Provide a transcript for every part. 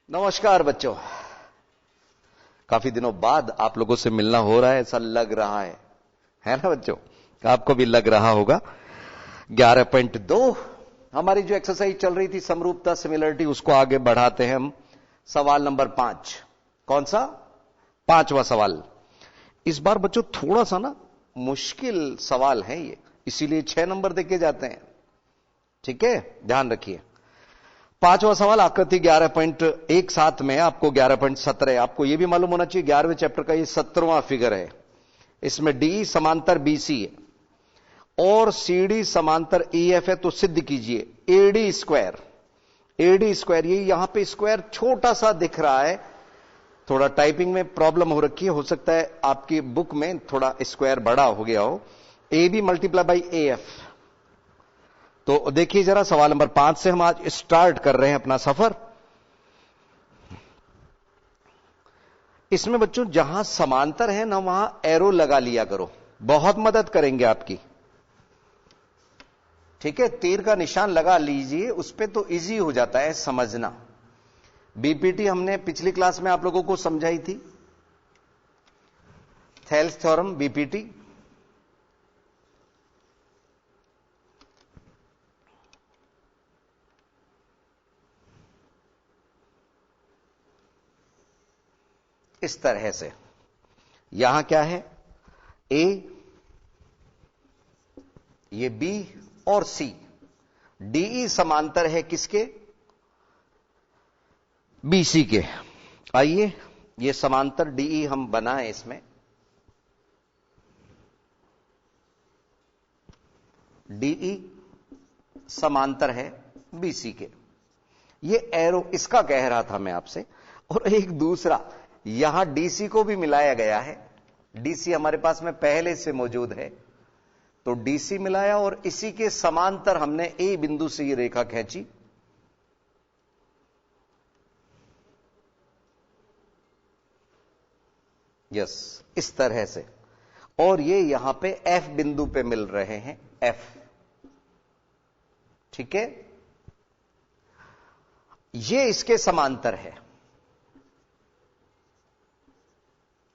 नमस्कार बच्चों, काफी दिनों बाद आप लोगों से मिलना हो रहा है, ऐसा लग रहा है ना बच्चों? आपको भी लग रहा होगा। 11.2 हमारी जो एक्सरसाइज चल रही थी समरूपता सिमिलरिटी, उसको आगे बढ़ाते हैं हम। सवाल नंबर 5। कौन सा? 5वां सवाल। इस बार बच्चों थोड़ा सा ना मुश्किल सवाल है ये, इसीलिए 6 नंबर देके जाते हैं। ठीक है, ध्यान रखिए। 5वां सवाल आकृति 11.17 में आपको 11.17, आपको यह भी मालूम होना चाहिए 11वें चैप्टर का ये 17वां फिगर है। इसमें डी समांतर बीसी है और सीडी समांतर ईएफ है, तो सिद्ध कीजिए एडी स्क्वायर। एडी स्क्वायर, ये यहां पे स्क्वायर छोटा सा दिख रहा है, थोड़ा टाइपिंग में प्रॉब्लम हो रखी है, हो सकता है आपकी बुक में थोड़ा स्क्वायर बड़ा हो गया हो। A B multiply by A F. तो देखिए जरा, सवाल नंबर 5 से हम आज स्टार्ट कर रहे हैं अपना सफर। इसमें बच्चों जहां समांतर है ना, वहां एरो लगा लिया करो, बहुत मदद करेंगे आपकी। ठीक है, तीर का निशान लगा लीजिए उस पे, तो इजी हो जाता है समझना। बीपीटी हमने पिछली क्लास में आप लोगों को समझाई थी, थेल्स थ्योरम बीपीटी। इस तरह से यहां क्या है, ए, ये बी और सी। डीई समांतर है किसके? बीसी के। आइए ये समांतर डीई हम बनाएं। इसमें डीई समांतर है बीसी के। ये एरो इसका कह रहा था मैं आपसे। और एक दूसरा, यहां डीसी को भी मिलाया गया है। डीसी हमारे पास में पहले से मौजूद है, तो डीसी मिलाया और इसी के समांतर हमने ए बिंदु से ये रेखा खींची। यस, इस तरह से। और ये यहां पे एफ बिंदु पे मिल रहे हैं, एफ। ठीक है, ये इसके समांतर है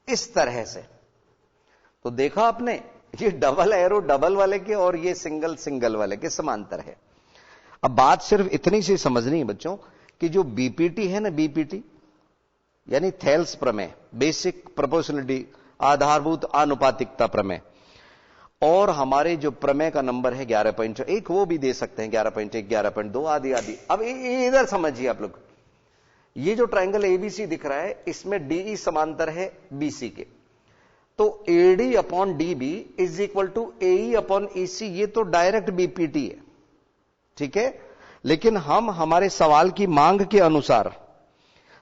इस तरह से। तो देखा आपने, ये डबल एरो डबल वाले के और ये सिंगल सिंगल वाले के समांतर है। अब बात सिर्फ इतनी सी समझनी है बच्चों कि जो बीपीटी है ना, बीपीटी यानी थेल्स प्रमेय, बेसिक प्रोपोर्शनलिटी, आधारभूत आनुपातिकता प्रमेय, और हमारे जो प्रमेय का नंबर है 11.1, वो भी दे सकते हैं 11.1, 11.2 आदि आदि। अब इधर समझिए आप लोग, ये जो ट्रायंगल एबीसी दिख रहा है, इसमें डीई समांतर है बीसी के, तो AD upon DB is equal to AE upon EC. ये तो डायरेक्ट बीपीटी है। ठीक है, लेकिन हम हमारे सवाल की मांग के अनुसार,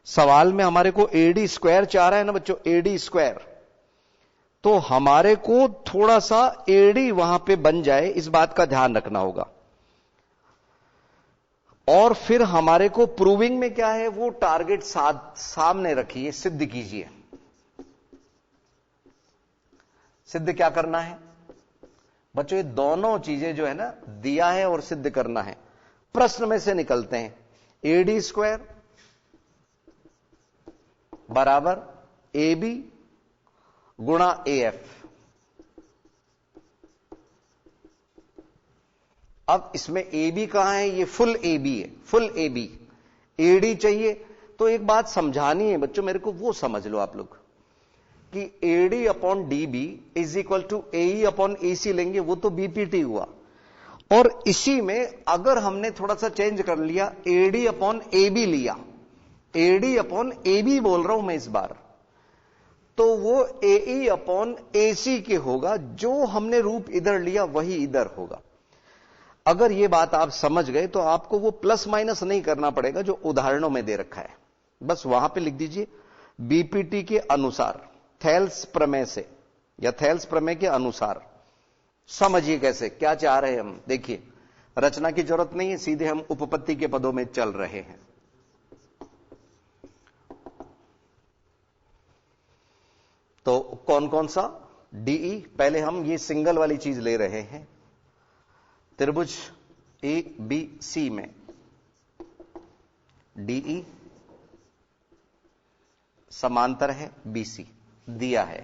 सवाल में हमारे को एडी स्क्वायर चाह रहा है ना बच्चों, एडी स्क्वायर, तो हमारे को थोड़ा सा एडी वहां पे बन जाए, इस बात का ध्यान रखना होगा। और फिर हमारे को प्रूविंग में क्या है, वो टारगेट सामने रखिए, सिद्ध कीजिए। सिद्ध क्या करना है बच्चों? ये दोनों चीजें जो है ना, दिया है और सिद्ध करना है, प्रश्न में से निकलते हैं। एडी स्क्वायर बराबर ए बी गुणा ए एफ। अब इसमें ए बी कहां है? ये फुल ए बी है, फुल ए बी। एडी चाहिए, तो एक बात समझानी है बच्चों मेरे को, वो समझ लो आप लोग कि AD upon DB is equal to AE upon EC लेंगे, वो तो बीपीटी हुआ। और इसी में अगर हमने थोड़ा सा चेंज कर लिया, एडी अपॉन ए बी लिया, एडी अपॉन ए बी बोल रहा हूं मैं इस बार, तो वो एई अपॉन एसी के होगा। जो हमने रूप इधर लिया वही इधर होगा। अगर ये बात आप समझ गए तो आपको वो प्लस माइनस नहीं करना पड़ेगा जो उदाहरणों में दे रखा है, बस वहां पे लिख दीजिए बीपीटी के अनुसार, थेल्स प्रमेय से या थेल्स प्रमेय के अनुसार। समझिए कैसे, क्या चाह रहे हैं हम। देखिए, रचना की जरूरत नहीं है, सीधे हम उपपत्ति के पदों में चल रहे हैं। तो कौन कौन सा? डीई, पहले हम ये सिंगल वाली चीज ले रहे हैं, त्रिभुज ए बी सी में डीई समांतर है बीसी दिया है।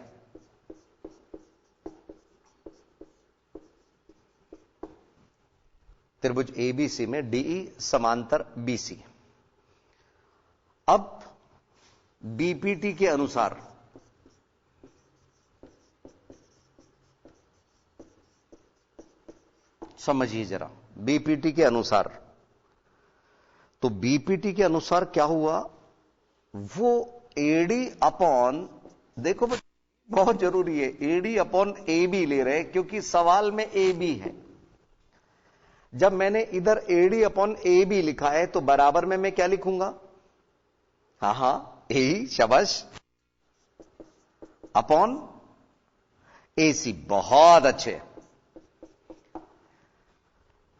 त्रिभुज एबीसी में डीई समांतर बीसी। अब बीपीटी के अनुसार समझिए जरा, बीपीटी के अनुसार, तो बीपीटी के अनुसार क्या हुआ, वो एडी अपॉन, देखो बहुत जरूरी है, एडी अपॉन ए बी ले रहे हैं क्योंकि सवाल में ए बी है। जब मैंने इधर एडी अपॉन ए बी लिखा है तो बराबर में मैं क्या लिखूंगा, हां ए, शाबाश, अपॉन ए सी। बहुत अच्छे,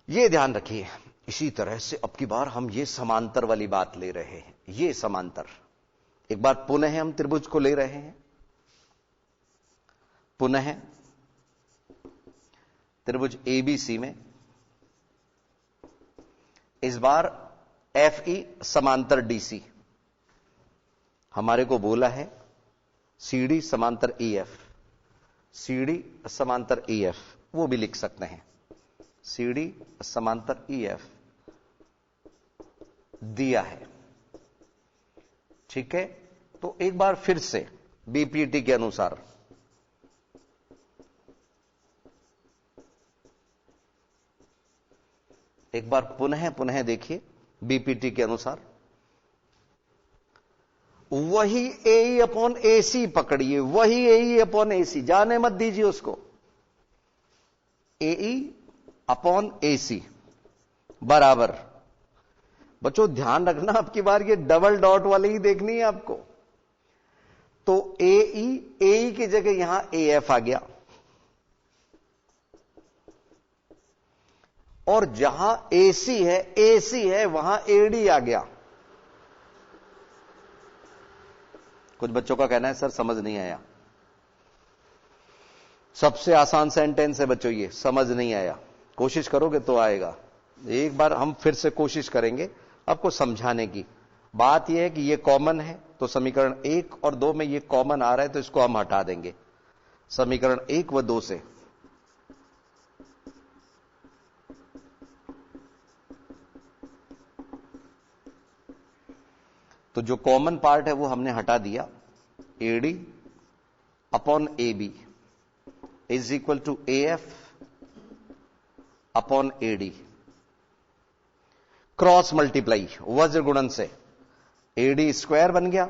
ये ध्यान रखिए। इसी तरह से अब की बार हम ये समांतर वाली बात ले रहे हैं, ये समांतर। एक बार पुनः हम त्रिभुज को ले रहे हैं, पुनः त्रिभुज एबीसी में इस बार एफ ई समांतर डीसी। हमारे को बोला है सीडी समांतर ई एफ, सीडी समांतर ई एफ, वो भी लिख सकते हैं, सीडी समांतर ई एफ दिया है। ठीक है, तो एक बार फिर से बीपीटी के अनुसार एक बार पुनः देखिए, बीपीटी के अनुसार वही ए अपॉन ए सी पकड़िए, वही ए अपॉन ए सी, जाने मत दीजिए उसको। ए अपॉन ए सी बराबर, बच्चों ध्यान रखना, आपकी बार ये डबल डॉट वाली ही देखनी है आपको। तो ए की जगह यहां ए एफ आ गया, और जहां ए सी है वहां एडी आ गया। कुछ बच्चों का कहना है सर समझ नहीं आया। सबसे आसान सेंटेंस है बच्चों ये, समझ नहीं आया, कोशिश करोगे तो आएगा। एक बार हम फिर से कोशिश करेंगे आपको समझाने की। बात यह है कि ये कॉमन है, तो समीकरण 1 और 2 में ये कॉमन आ रहा है, तो इसको हम हटा देंगे समीकरण 1 व 2 से। तो जो कॉमन पार्ट है वो हमने हटा दिया, AD upon A B is equal to A F upon AD, cross multiply वज्र गुणन से एडी स्क्वायर बन गया,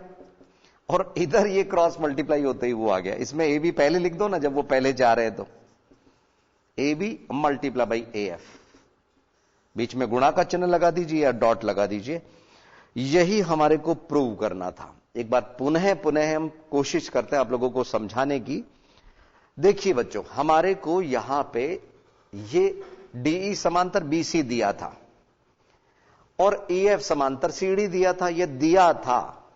और इधर ये क्रॉस मल्टीप्लाई होते ही वो आ गया। इसमें ए बी पहले लिख दो ना, जब वो पहले जा रहे हैं तो A B multiply by A F, बीच में गुणा का चिन्ह लगा दीजिए या डॉट लगा दीजिए। यही हमारे को प्रूव करना था। एक बार पुनः हम कोशिश करते हैं आप लोगों को समझाने की। देखिए बच्चों, हमारे को यहां पे ये डीई समांतर बीसी दिया था और ईएफ समांतर सीडी दिया था, यह दिया था।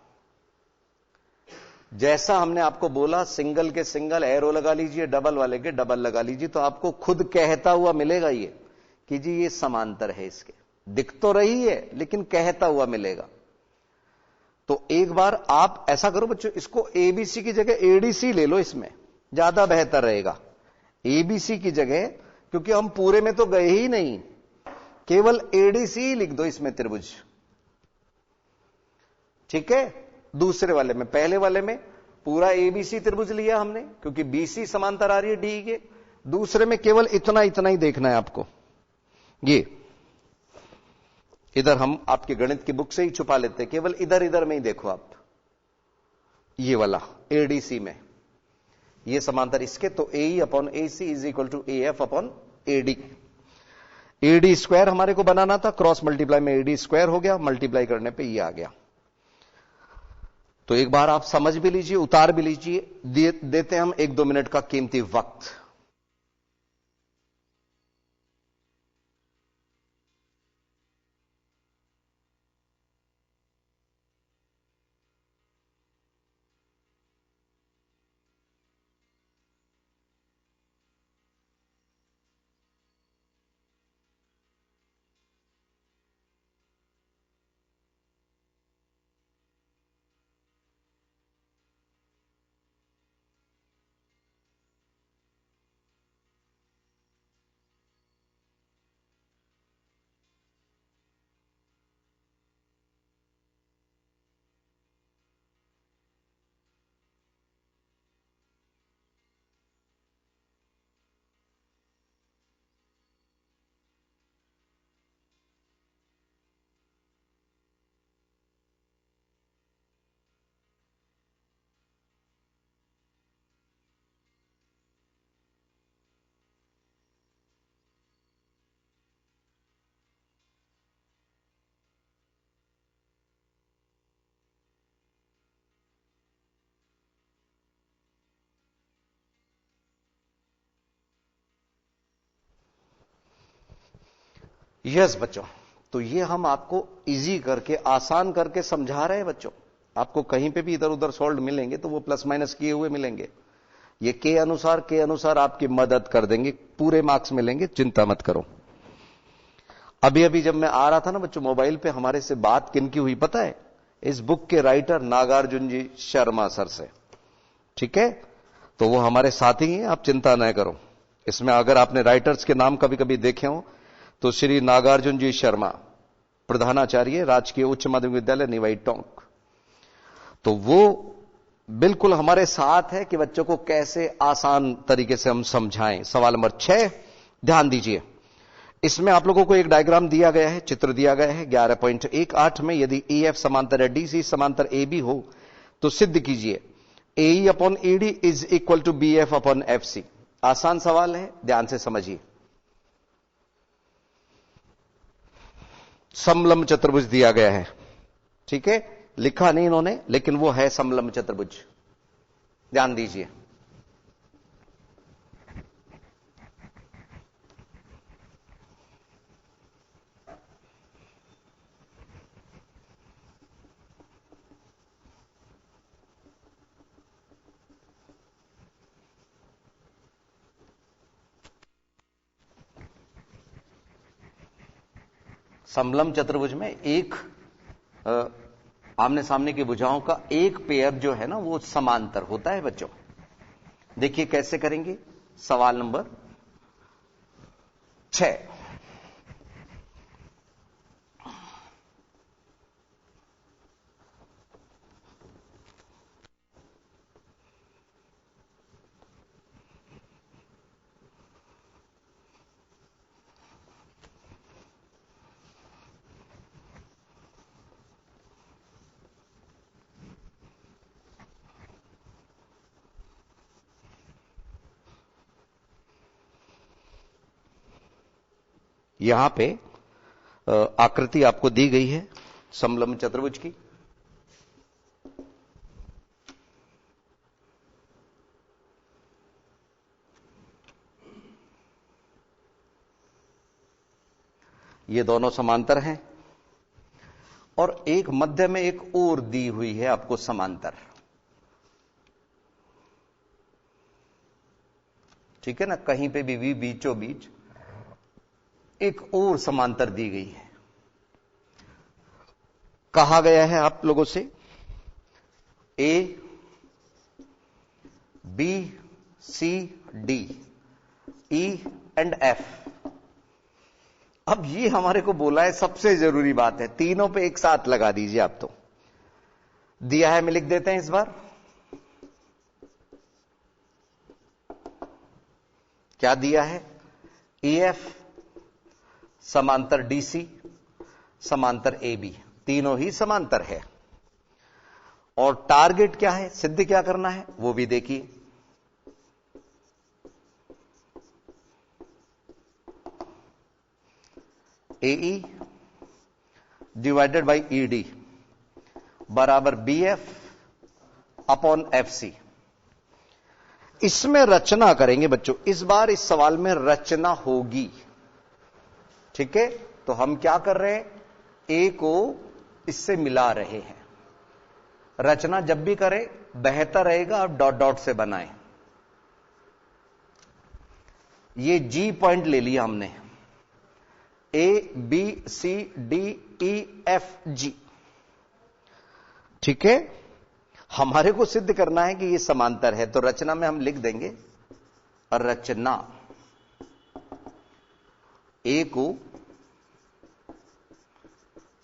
जैसा हमने आपको बोला, सिंगल के सिंगल एरो लगा लीजिए, डबल वाले के डबल लगा लीजिए, तो आपको खुद कहता हुआ मिलेगा ये कि जी ये समांतर है। इसके दिख तो रही है लेकिन कहता हुआ मिलेगा। तो एक बार आप ऐसा करो बच्चों, इसको एबीसी की जगह एडीसी ले लो, इसमें ज्यादा बेहतर रहेगा। एबीसी की जगह, क्योंकि हम पूरे में तो गए ही नहीं, केवल एडीसी लिख दो इसमें त्रिभुज। ठीक है, दूसरे वाले में, पहले वाले में पूरा एबीसी त्रिभुज लिया हमने क्योंकि बीसी समांतर आ रही है डी के। दूसरे में केवल इतना ही देखना है आपको। ये इधर हम आपके गणित की बुक से ही छुपा लेते हैं, केवल इधर में ही देखो आप, ये वाला एडीसी में ये समांतर इसके, तो A upon A C is equal to A F upon AD. AD square हमारे को बनाना था, क्रॉस मल्टीप्लाई में एडी स्क्वायर हो गया, मल्टीप्लाई करने पे ये आ गया। तो एक बार आप समझ भी लीजिए, उतार भी लीजिए, देते हैं हम 1-2 मिनट का कीमती वक्त। यस बच्चों, तो ये हम आपको इजी करके, आसान करके समझा रहे हैं बच्चों। आपको कहीं पे भी इधर उधर सॉल्व मिलेंगे तो वो प्लस माइनस किए हुए मिलेंगे। ये के अनुसार आपकी मदद कर देंगे, पूरे मार्क्स मिलेंगे, चिंता मत करो। अभी अभी जब मैं आ रहा था ना बच्चों, मोबाइल पे हमारे से बात किनकी हुई पता है? इस बुक के राइटर नागार्जुन जी शर्मा सर से। ठीक है, तो वो हमारे साथी हैं, आप चिंता न करो। इसमें अगर आपने राइटर्स के नाम कभी कभी देखे हो तो श्री नागार्जुन जी शर्मा, प्रधानाचार्य राजकीय उच्च माध्यमिक विद्यालय निवाई टोंक, तो वो बिल्कुल हमारे साथ है कि बच्चों को कैसे आसान तरीके से हम समझाएं। सवाल नंबर 6 ध्यान दीजिए। इसमें आप लोगों को एक डायग्राम दिया गया है, चित्र दिया गया है 11.18 में। यदि EF समांतर है DC समांतर AB हो तो सिद्ध कीजिए AE upon ED is equal to BF upon FC। आसान सवाल है, ध्यान से समझिए। समलंब चतुर्भुज दिया गया है, ठीक है, लिखा नहीं इन्होंने, लेकिन वो है समलंब चतुर्भुज। ध्यान दीजिए। समलंब चतुर्भुज में एक आमने सामने की भुजाओं का एक पेयर जो है ना वो समांतर होता है बच्चों। देखिए कैसे करेंगे। सवाल नंबर 6, यहां पे आकृति आपको दी गई है समलंब चतुर्भुज की। ये दोनों समांतर हैं और एक मध्य में एक और दी हुई है आपको समांतर। ठीक है ना, कहीं पे भी बीचों बीच एक और समांतर दी गई है। कहा गया है आप लोगों से A B C D E and F। अब ये हमारे को बोला है, सबसे जरूरी बात है, तीनों पे एक साथ लगा दीजिए आप। तो दिया है, मैं लिख देते हैं इस बार। क्या दिया है? EF समांतर DC समांतर AB, तीनों ही समांतर है। और टारगेट क्या है, सिद्ध क्या करना है वो भी देखिए। AE डिवाइडेड बाई ED बराबर BF अपॉन FC। इसमें रचना करेंगे बच्चों, इस बार इस सवाल में रचना होगी। ठीक है, तो हम क्या कर रहे हैं, A को इससे मिला रहे हैं। रचना जब भी करें बेहतर रहेगा आप डॉट डॉट से बनाएं। ये G पॉइंट ले लिया हमने, A B C D E F G। ठीक है, हमारे को सिद्ध करना है कि ये समांतर है, तो रचना में हम लिख देंगे रचना। A को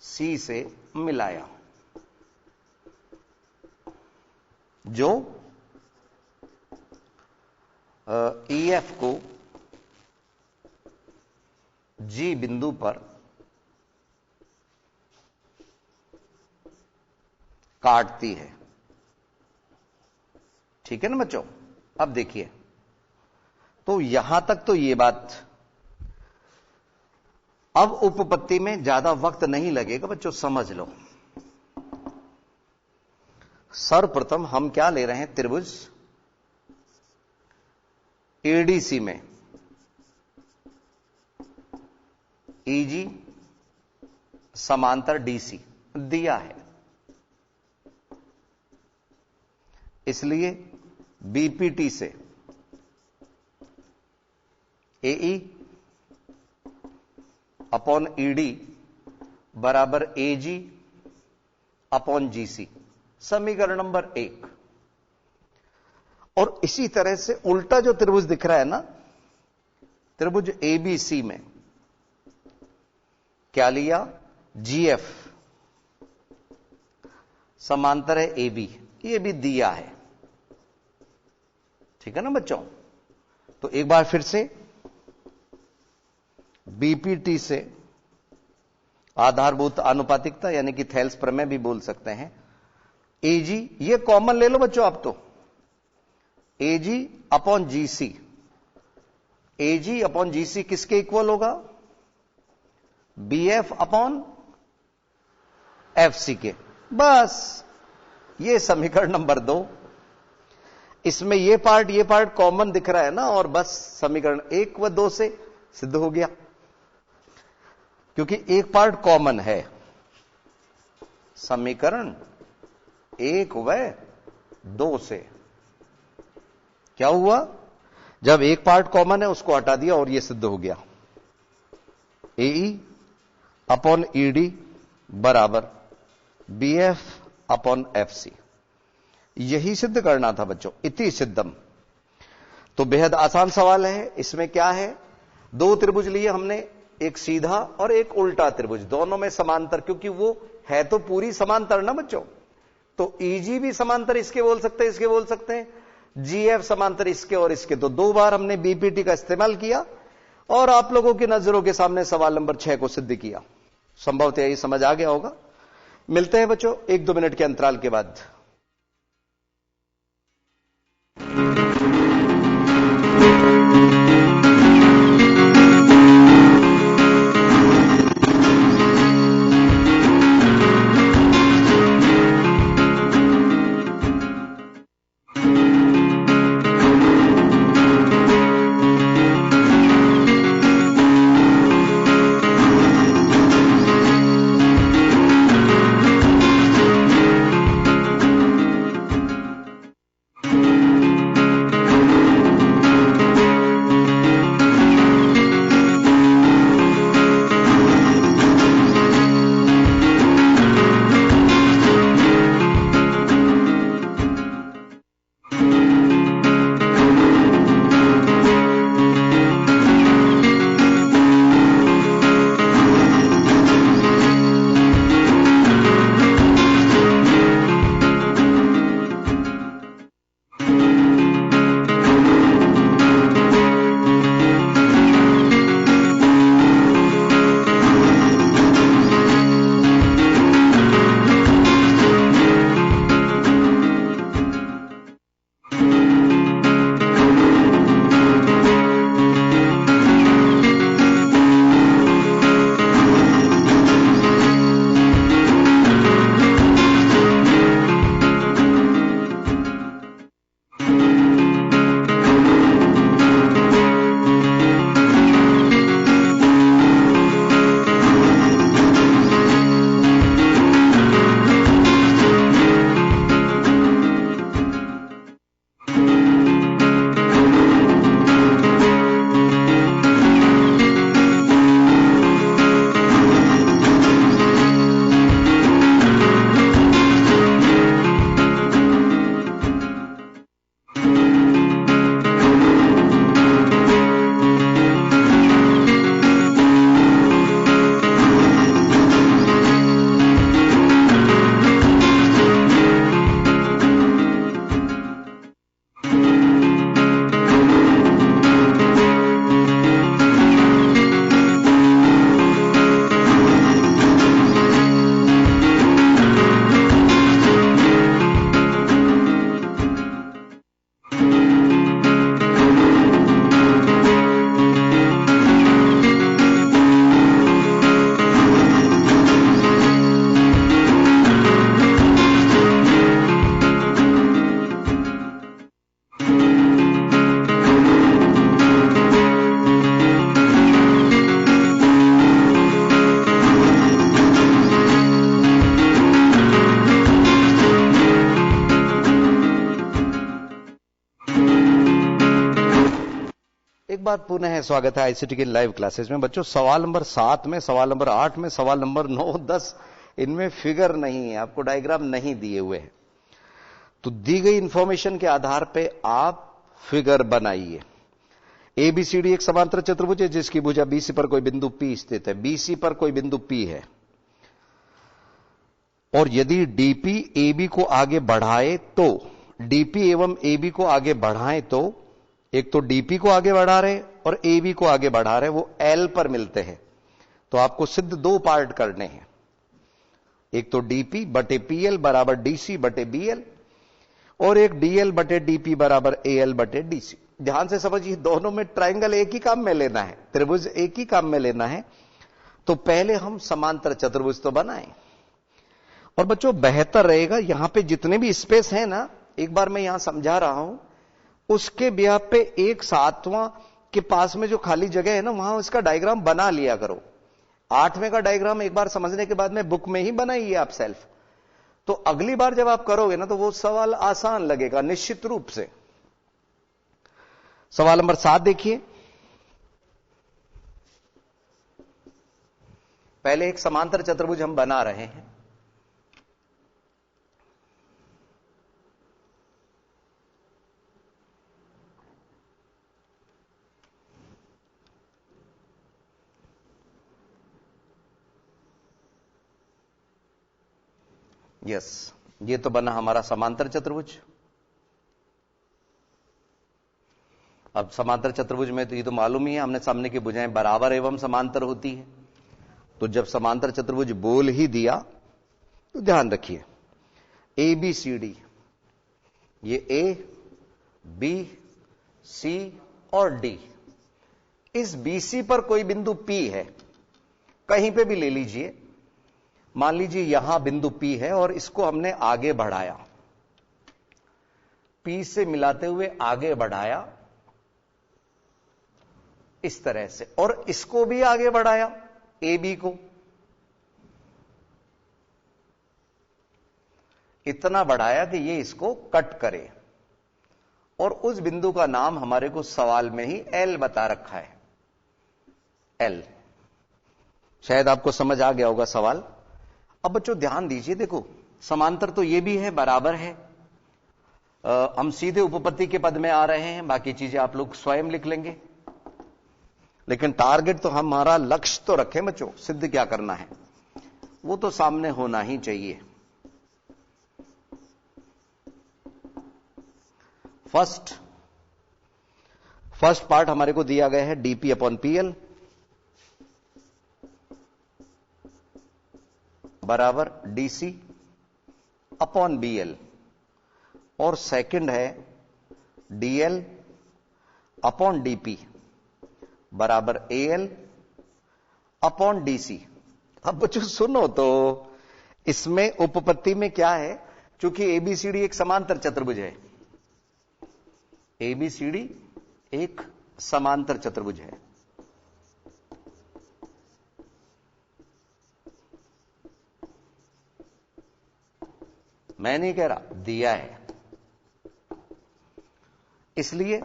C से मिलाया, जो EF को G बिंदु पर काटती है। ठीक है ना बच्चों। अब देखिए, तो यहां तक तो ये बात। अब उपपत्ति में ज्यादा वक्त नहीं लगेगा बच्चों, समझ लो। सर्वप्रथम हम क्या ले रहे हैं, त्रिभुज ADC में ईजी समांतर डीसी दिया है, इसलिए बीपीटी से एई अपॉन ईडी बराबर एजी अपॉन जीसी, समीकरण नंबर 1। और इसी तरह से उल्टा जो त्रिभुज दिख रहा है ना, त्रिभुज एबीसी में क्या लिया, जीएफ समांतर है एबी, ये भी दिया है, ठीक है ना बच्चों। तो एक बार फिर से बीपीटी से आधारभूत आनुपातिकता यानी कि थेल्स प्रमेय भी बोल सकते हैं, एजी ये कॉमन ले लो बच्चों आप, तो एजी अपॉन जीसी, एजी अपॉन जीसी किसके इक्वल होगा, बीएफ अपॉन एफसी के, बस ये समीकरण नंबर 2। इसमें ये पार्ट कॉमन दिख रहा है ना, और बस समीकरण 1 व 2 से सिद्ध हो गया, क्योंकि एक पार्ट कॉमन है। समीकरण 1 व 2 से क्या हुआ, जब एक पार्ट कॉमन है उसको हटा दिया और यह सिद्ध हो गया, एई अपॉन ईडी बराबर बीएफ अपॉन एफसी। यही सिद्ध करना था बच्चों, इति सिद्धम। तो बेहद आसान सवाल है। इसमें क्या है, दो त्रिभुज लिए हमने, एक सीधा और एक उल्टा त्रिभुज, दोनों में समांतर, क्योंकि वो है तो पूरी समांतर ना बच्चों। तो ईजी भी समांतर इसके बोल सकते हैं, इसके बोल सकते हैं, जीएफ समांतर इसके और इसके। तो 2 बार हमने बीपीटी का इस्तेमाल किया और आप लोगों की नजरों के सामने सवाल नंबर 6 को सिद्ध किया। संभवतः ये समझ आ गया होगा। मिलते हैं बच्चों 1-2 मिनट के अंतराल के बाद। बात पुनः स्वागत है आईसीटी के लाइव क्लासेस में। बच्चों सवाल नंबर 7 में, सवाल नंबर 8 में, सवाल नंबर 9, 10 इनमें फिगर नहीं है, आपको डायग्राम नहीं दिए हुए हैं। तो दी गई इंफॉर्मेशन के आधार पे आप फिगर बनाइए। एबीसीडी एक समांतर चतुर्भुज है जिसकी भुजा बीसी पर कोई बिंदु पी स्थित है। बीसी पर कोई बिंदु पी है और यदि डीपी एबी को आगे बढ़ाए तो, डीपी एवं एबी को आगे बढ़ाएं तो, एक तो डीपी को आगे बढ़ा रहे और एबी को आगे बढ़ा रहे, वो एल पर मिलते हैं। तो आपको सिद्ध दो पार्ट करने हैं, एक तो डीपी बटे पीएल बराबर डीसी बटे बीएल और एक डीएल बटे डीपी बराबर एएल बटे डीसी। ध्यान से समझिए, दोनों में ट्रायंगल एक ही काम में लेना है, त्रिभुज एक ही काम में लेना है। तो पहले हम समांतर चतुर्भुज तो बनाएं। और बच्चों बेहतर रहेगा यहां पे जितने भी स्पेस है ना, एक बार मैं यहां समझा रहा हूं, उसके ब्याह पे एक 7वां के पास में जो खाली जगह है ना, वहां इसका डायग्राम बना लिया करो। 8वें का डायग्राम एक बार समझने के बाद में बुक में ही बनाइए आप सेल्फ, तो अगली बार जब आप करोगे ना तो वो सवाल आसान लगेगा निश्चित रूप से। सवाल नंबर 7 देखिए। पहले एक समांतर चतुर्भुज हम बना रहे हैं। यस, ये तो बना हमारा समांतर चतुर्भुज। अब समांतर चतुर्भुज में तो ये तो मालूम ही है, हमने सामने की भुजाएं बराबर एवं समांतर होती है। तो जब समांतर चतुर्भुज बोल ही दिया तो ध्यान रखिए, ए बी सी डी, ये ए बी सी और डी, इस बीसी पर कोई बिंदु पी है, कहीं पे भी ले लीजिए। मान लीजिए यहां बिंदु पी है और इसको हमने आगे बढ़ाया, पी से मिलाते हुए आगे बढ़ाया इस तरह से, और इसको भी आगे बढ़ाया ए बी को, इतना बढ़ाया कि ये इसको कट करे, और उस बिंदु का नाम हमारे को सवाल में ही एल बता रखा है, एल। शायद आपको समझ आ गया होगा सवाल। अब बच्चों ध्यान दीजिए, देखो समांतर तो ये भी है, बराबर है। हम सीधे उपपत्ति के पद में आ रहे हैं, बाकी चीजें आप लोग स्वयं लिख लेंगे, लेकिन टारगेट तो हमारा लक्ष्य तो रखें बच्चों, सिद्ध क्या करना है वो तो सामने होना ही चाहिए। फर्स्ट पार्ट हमारे को दिया गया है डीपी अपॉन पीएल बराबर डीसी अपॉन बीएल, और सेकंड है डीएल अपॉन डीपी बराबर एएल अपॉन डीसी। अब बच्चों सुनो तो, इसमें उपपत्ति में क्या है, चूंकि एबीसीडी एक समांतर चतुर्भुज है, एबीसीडी एक समांतर चतुर्भुज है, मैं नहीं कह रहा, दिया है। इसलिए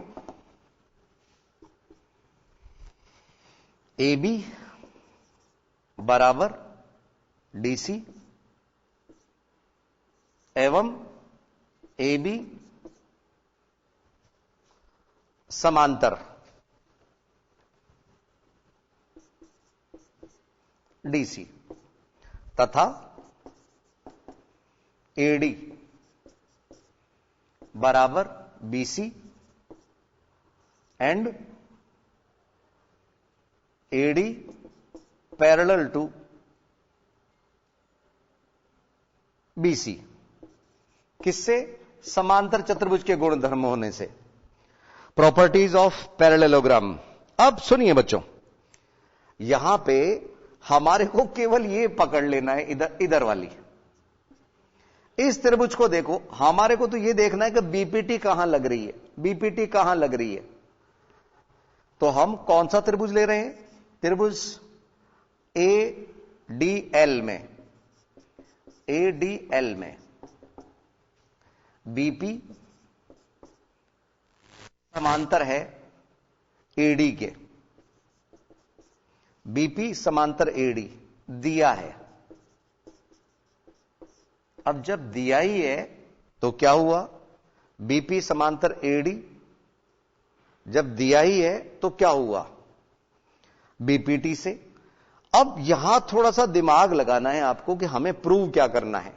ए बी बराबर डीसी एवं ए बी समांतर डीसी, तथा एडी बराबर BC and AD parallel to BC. किससे? समांतर चतुर्भुज के गुण धर्म होने से, प्रॉपर्टीज ऑफ पैरेललोग्राम। अब सुनिए बच्चों, यहां पे हमारे को केवल ये पकड़ लेना है, इधर वाली इस त्रिभुज को देखो, हमारे को तो ये देखना है कि बीपीटी कहां लग रही है, बीपीटी कहां लग रही है। तो हम कौन सा त्रिभुज ले रहे हैं? त्रिभुज एडीएल में, एडीएल में बीपी समांतर है एडी के, बीपी समांतर एडी दिया है। अब जब दिया ही है तो क्या हुआ, बीपी समांतर एडी जब दिया ही है तो क्या हुआ, बीपीटी से। अब यहां थोड़ा सा दिमाग लगाना है आपको कि हमें प्रूव क्या करना है।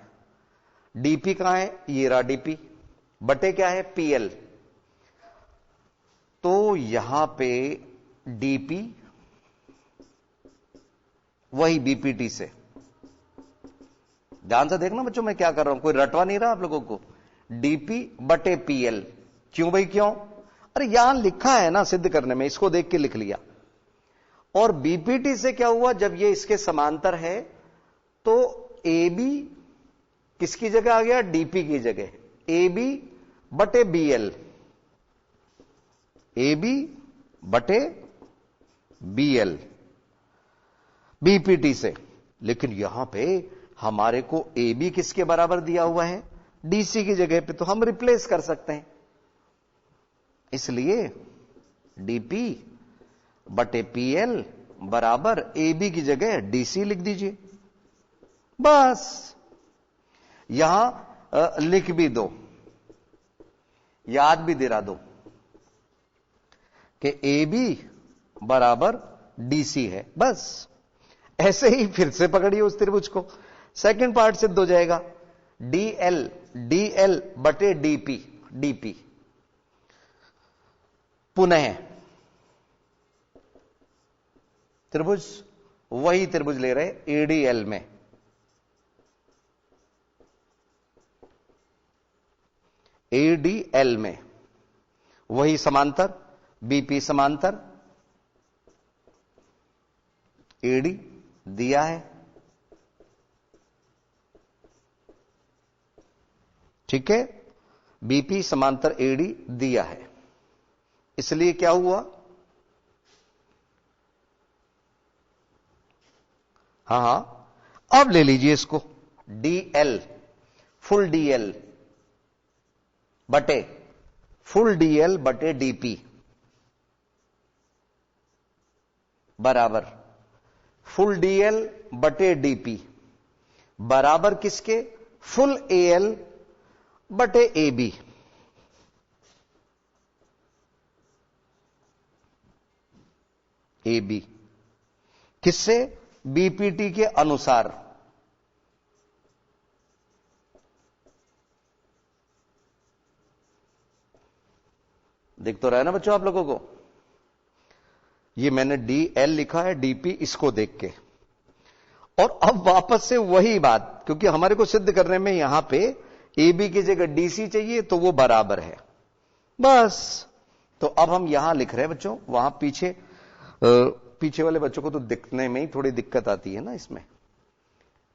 डीपी कहां है, ये रहा डीपी, बटे क्या है, पीएल। तो यहां पे डीपी वही बीपीटी से। ध्यान से देखना बच्चों मैं क्या कर रहा हूं, कोई रटवा नहीं रहा आप लोगों को। डीपी बटे पीएल, क्यों भाई क्यों, अरे यहां लिखा है ना सिद्ध करने में, इसको देख के लिख लिया। और बीपीटी से क्या हुआ, जब ये इसके समांतर है तो ए बी किसकी जगह आ गया, डीपी की जगह, ए बी बटे बीएल, ए बी बटे बीएल बीपीटी से। लेकिन यहां पे हमारे को ए बी किसके बराबर दिया हुआ है, डीसी की जगह पे, तो हम रिप्लेस कर सकते हैं। इसलिए डीपी बटे पीएल बराबर ए बी की जगह डीसी लिख दीजिए। बस यहां लिख भी दो, याद भी दिला दो कि ए बी बराबर डीसी है। बस ऐसे ही फिर से पकड़िए उस त्रिभुज को, सेकंड पार्ट सिद्ध हो जाएगा। डीएल डीएल बटे डीपी डीपी, पुनः त्रिभुज वही त्रिभुज ले रहे एडीएल में, एडीएल में वही समांतर, बीपी समांतर एडी दिया है, ठीक है, बीपी समांतर एडी दिया है। इसलिए क्या हुआ, हां अब ले लीजिए इसको, डीएल फुल डीएल बटे फुल डीएल बटे डीपी बराबर फुल डीएल बटे डीपी बराबर किसके, फुल एएल बटे एबी। एबी किससे, बीपीटी के अनुसार। दिख तो रहा है ना बच्चों आप लोगों को, ये मैंने डीएल लिखा है डीपी इसको देख के। और अब वापस से वही बात, क्योंकि हमारे को सिद्ध करने में यहां पे ए बी की जगह डीसी चाहिए तो वो बराबर है, बस। तो अब हम यहां लिख रहे हैं बच्चों, वहां पीछे वाले बच्चों को तो दिखने में ही थोड़ी दिक्कत आती है ना इसमें,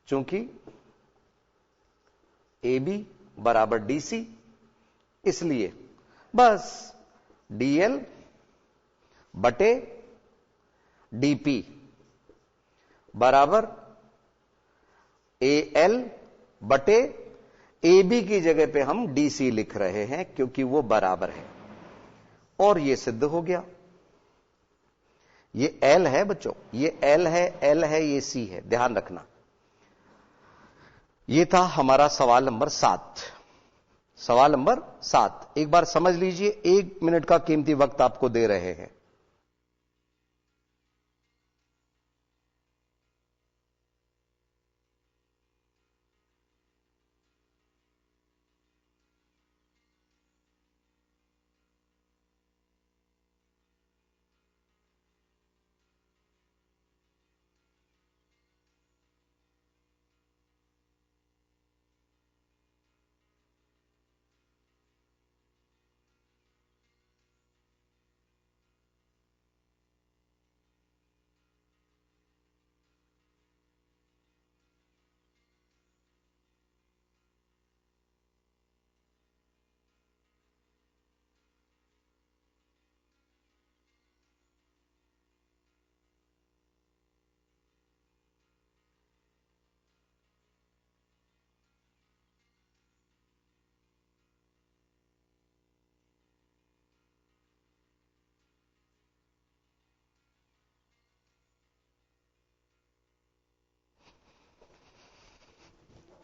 क्योंकि ए बी बराबर डीसी, इसलिए बस डीएल बटे डीपी बराबर एएल बटे एबी की जगह पे हम डीसी लिख रहे हैं क्योंकि वो बराबर है। और ये सिद्ध हो गया, ये एल है बच्चों, ये एल है, एल है, ये सी है, ध्यान रखना। ये था हमारा सवाल नंबर 7। सवाल नंबर 7 एक बार समझ लीजिए, 1 मिनट का कीमती वक्त आपको दे रहे हैं।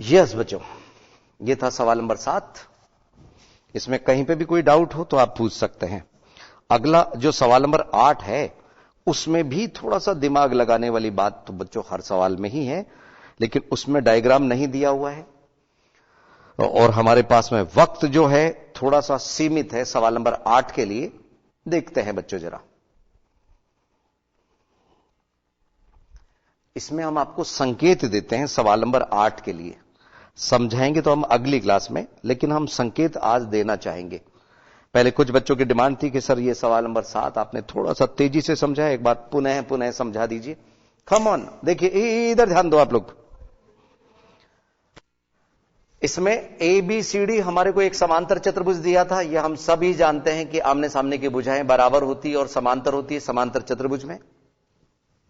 यस बच्चों, ये था सवाल नंबर 7। इसमें कहीं पे भी कोई डाउट हो तो आप पूछ सकते हैं। अगला जो सवाल नंबर 8 है, उसमें भी थोड़ा सा दिमाग लगाने वाली बात तो बच्चों हर सवाल में ही है, लेकिन उसमें डायग्राम नहीं दिया हुआ है और हमारे पास में वक्त जो है थोड़ा सा सीमित है सवाल नंबर 8 के लिए। देखते हैं बच्चों जरा, इसमें हम आपको संकेत देते हैं सवाल नंबर 8 के लिए। समझाएंगे तो हम अगली क्लास में, लेकिन हम संकेत आज देना चाहेंगे। पहले कुछ बच्चों की डिमांड थी कि सर ये सवाल नंबर 7 आपने थोड़ा सा तेजी से समझा है, एक बार पुनः समझा दीजिए। कम ऑन, देखिए इधर ध्यान दो आप लोग। इसमें ए बी सी डी हमारे को एक समांतर चतुर्भुज दिया था। यह हम सभी जानते हैं कि आमने सामने की भुजाएं बराबर होती है और समांतर होती है समांतर चतुर्भुज में।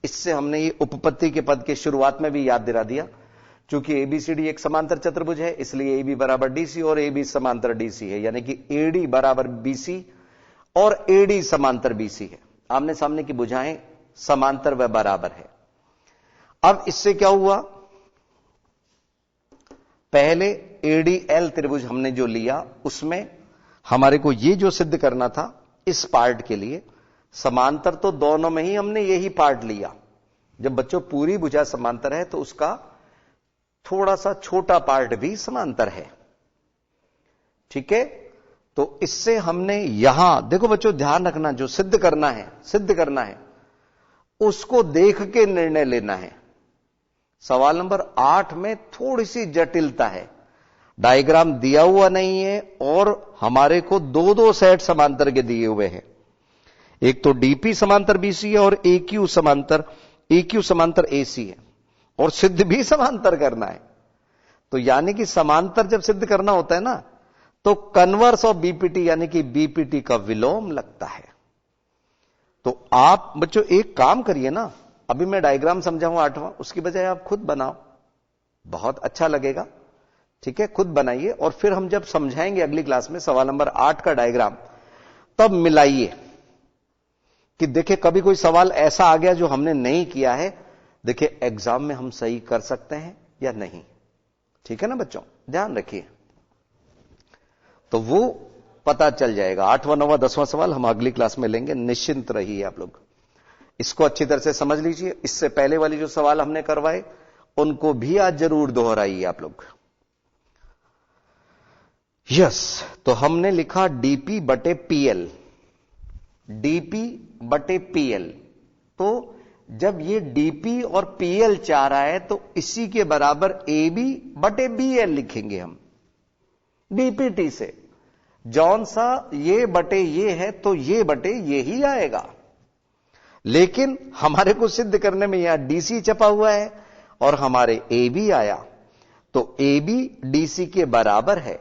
इससे हमने ये उपपत्ति के पद के शुरुआत में भी याद दिला दिया। चूंकि एबीसीडी एक समांतर चतुर्भुज है, इसलिए ए बी बराबर डीसी और ए बी समांतर डीसी है, यानी कि एडी बराबर बीसी और एडी समांतर बीसी है। आमने सामने की भुजाएं समांतर व बराबर है। अब इससे क्या हुआ, पहले एडीएल त्रिभुज हमने जो लिया उसमें हमारे को ये जो सिद्ध करना था, इस पार्ट के लिए समांतर तो दोनों में ही हमने यही पार्ट लिया। जब बच्चों पूरी भुजा समांतर है तो उसका थोड़ा सा छोटा पार्ट भी समांतर है, ठीक है। तो इससे हमने यहां देखो बच्चों, ध्यान रखना, जो सिद्ध करना है उसको देख के निर्णय लेना है। सवाल नंबर 8 में थोड़ी सी जटिलता है, डायग्राम दिया हुआ नहीं है और हमारे को दो सेट समांतर के दिए हुए हैं। एक तो डीपी समांतर बीसी है और एक्यू समांतर एसी है, और सिद्ध भी समांतर करना है। तो यानी कि समांतर जब सिद्ध करना होता है ना, तो कन्वर्स ऑफ बीपीटी यानी कि बीपीटी का विलोम लगता है। तो आप बच्चों एक काम करिए ना, अभी मैं डायग्राम समझाऊं 8वां, उसकी बजाय आप खुद बनाओ, बहुत अच्छा लगेगा, ठीक है। खुद बनाइए और फिर हम जब समझाएंगे अगली क्लास में सवाल नंबर 8 का डायग्राम, तब मिलाइए कि देखिए कभी कोई सवाल ऐसा आ गया जो हमने नहीं किया है, देखिए एग्जाम में हम सही कर सकते हैं या नहीं, ठीक है ना बच्चों, ध्यान रखिए। तो वो पता चल जाएगा। 8वां 9वां 10वां सवाल हम अगली क्लास में लेंगे, निश्चिंत रहिए आप लोग। इसको अच्छी तरह से समझ लीजिए। इससे पहले वाली जो सवाल हमने करवाए उनको भी आज जरूर दोहराइए आप लोग। यस, तो हमने लिखा डीपी बटे पीएल, डीपी बटे पीएल। तो जब ये डीपी और पीएल चाह रहा है तो इसी के बराबर एबी बटे बीएल लिखेंगे हम डीपीटी से। जौन सा ये बटे ये है तो ये बटे ये ही आएगा, लेकिन हमारे को सिद्ध करने में यहां डीसी छपा हुआ है और हमारे एबी आया, तो एबी डीसी के बराबर है।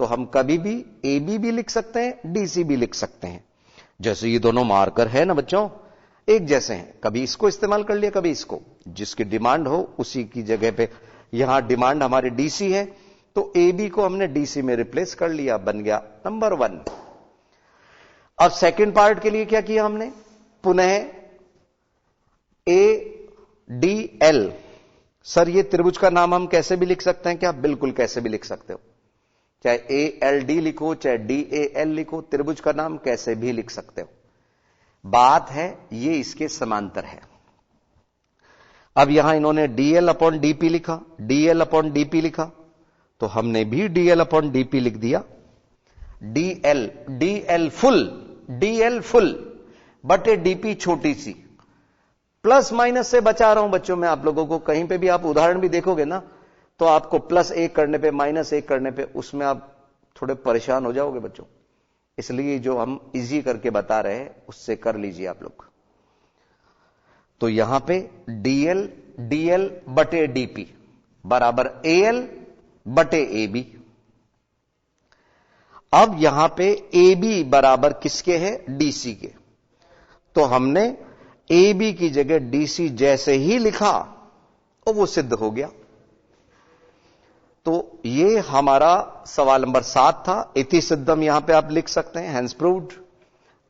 तो हम कभी भी एबी भी लिख सकते हैं, डीसी भी लिख सकते हैं। जैसे ये दोनों मार्कर है ना बच्चों, एक जैसे हैं, कभी इसको इस्तेमाल कर लिया कभी इसको, जिसकी डिमांड हो उसी की जगह पे। यहां डिमांड हमारी डीसी है तो एबी को हमने डीसी में रिप्लेस कर लिया, बन गया नंबर 1। अब सेकंड पार्ट के लिए क्या किया हमने, पुनः ए डी एल। सर ये त्रिभुज का नाम हम कैसे भी लिख सकते हैं क्या? बिल्कुल कैसे भी लिख सकते हो, चाहे ए एल डी लिखो चाहे डी ए एल लिखो, त्रिभुज का नाम कैसे भी लिख सकते हो। बात है ये इसके समांतर है। अब यहां इन्होंने डीएल अपॉन डीपी लिखा, डीएल अपॉन डीपी लिखा, तो हमने भी डीएल अपॉन डीपी लिख दिया। डीएल फुल बटे डीपी छोटी सी। प्लस माइनस से बचा रहा हूं बच्चों मैं आप लोगों को, कहीं पे भी आप उदाहरण भी देखोगे ना तो आपको +1 करने पे -1 करने पे उसमें आप थोड़े परेशान हो जाओगे बच्चों, इसलिए जो हम इजी करके बता रहे हैं उससे कर लीजिए आप लोग। तो यहां पे डीएल बटे डीपी बराबर एएल बटे एबी। अब यहां पे एबी बराबर किसके है? डीसी के। तो हमने एबी की जगह डीसी जैसे ही लिखा और वो सिद्ध हो गया। तो ये हमारा सवाल नंबर 7 था। इति सिद्धम यहां पे आप लिख सकते हैं, हैंस प्रूव्ड।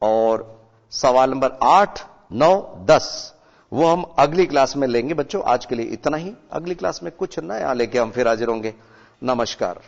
और सवाल नंबर 8, 9, 10 वो हम अगली क्लास में लेंगे बच्चों। आज के लिए इतना ही। अगली क्लास में कुछ नया लेके हम फिर हाजिर होंगे। नमस्कार।